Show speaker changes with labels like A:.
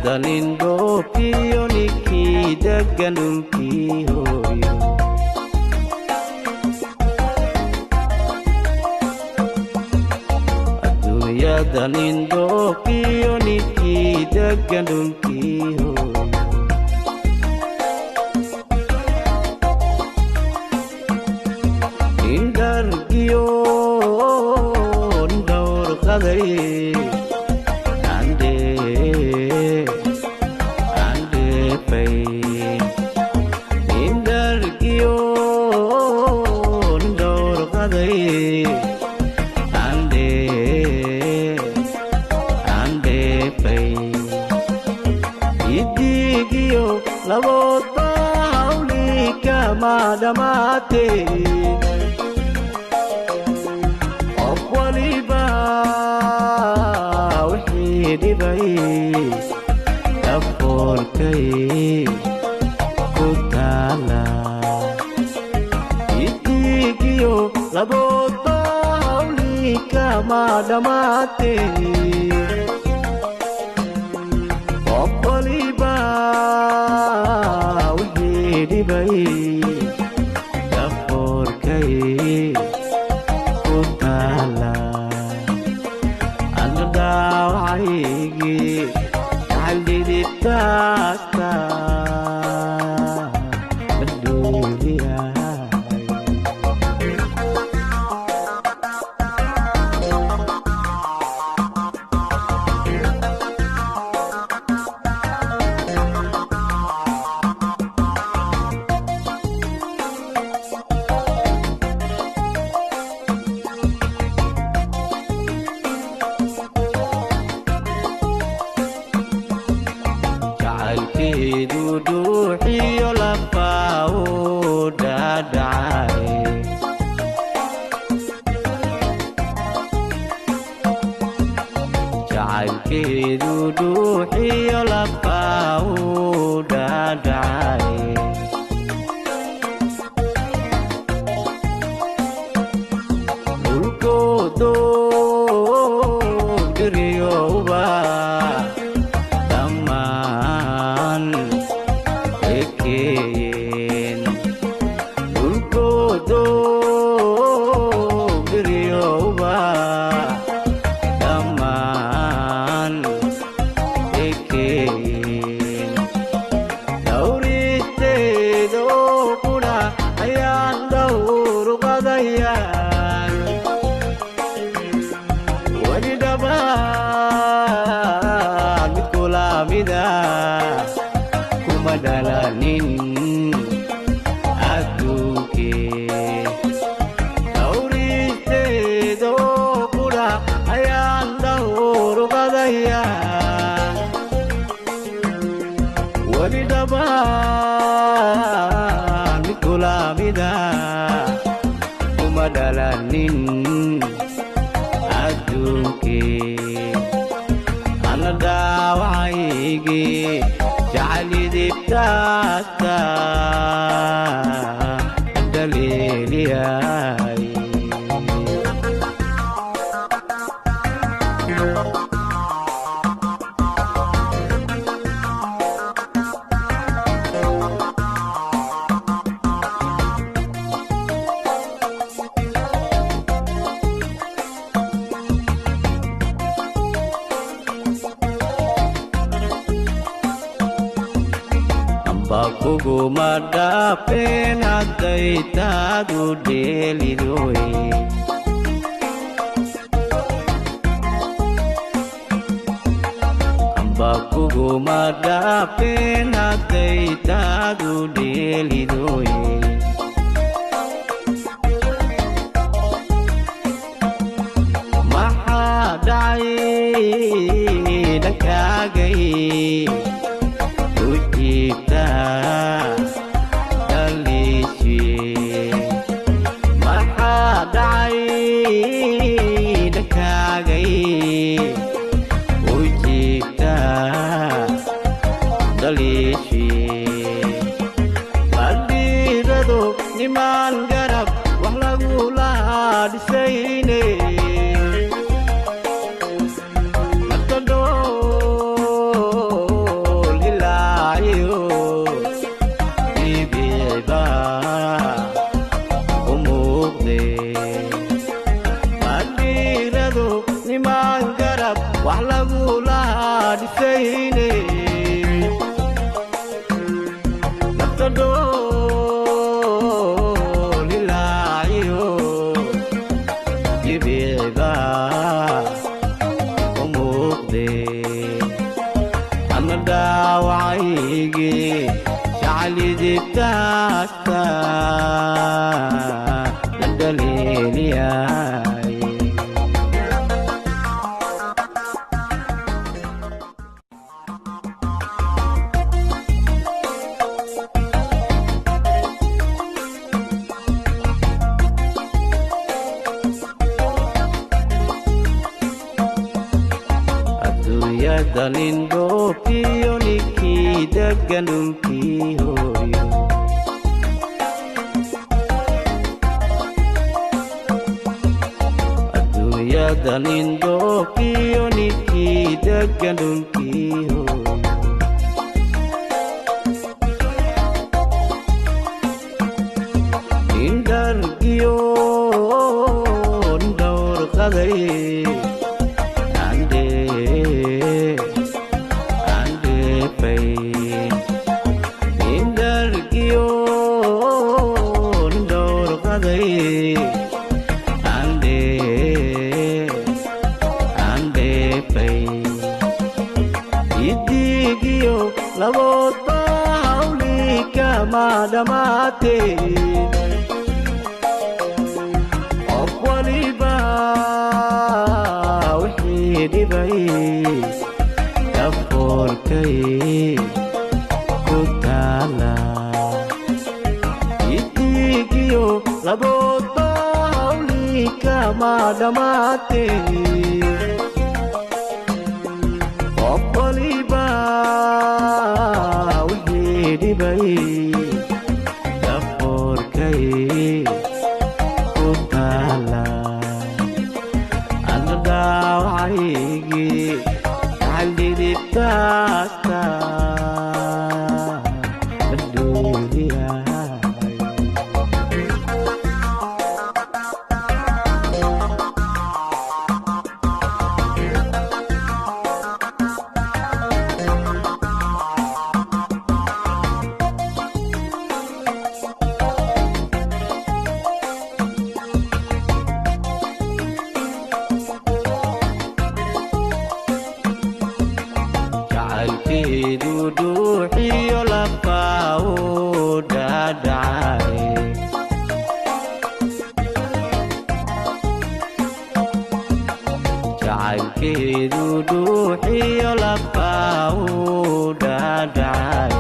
A: dhalindhoofiyo ninkii degan dhulkii hooyo adduunya dhalindhoofiyo ninkii degan dhulkii hooyo indhargiyo ndawrqaday laboodba hawlii kama dhammaatee qof waliba wixii dhibay dhafoorkay ku taala idigiyo laboodba hawlii kama dhammaatee qof waliba wixii dhibay dhafoorkay ku taala ana dhaawacaygii xaldhidibtaasta madhuuliyahay jacaylkeedu dhuuxiyo lafaa u dhaadhacay jacaylkeedu dhuuxiyo lafaa u dhaadhacay dhulkoodo dhiriyowba dhulkoodo dhiriyowba dhammaan ekeyn dhawristeedo qudha ayaan dhawruqadayaan weli dhabaan mid kulaamida kuma dhalanin dhawristeedo qudha ayaan dhawruqadayaan weli dhabaan mid kulaamida kuma dhalanin adduunkee ana dhaawacaygii jacalidibtaasta dhaliiliyahay bakuguma dhaafeen hadday taadu dheelidoy bakuguma dhaafeen hadday taadu dheelidoy maxaa dhacay dhankaagay maxaa dhacay dhankaagay u jiigtaa dhaliishii madhiirado nimaan garab wax lagula dhisayne dhaawacaygi jaclidibtaasta la dhaleeliyay dalindoofiyo ninkii degan dhulkii hooyo adduunya dalindoofiyo ninkii degan dhulkii hooyo indhargiyo ndhawrqaday laboodba hawli kama dhamaatee qof waliba wixii dhibay dhafoorkay ku taala idigiyo laboodba hawli kama dhamaatee qof waliba wixii dhibay dhafoorkay ku taala ana dhaawacaygi jaclidibtaasta la dhooliyay jacaylkeedu dhuuxiyo lafaa u dhaadhacay jacaylkeedu dhuuxiyo lafaa u dhaadhacay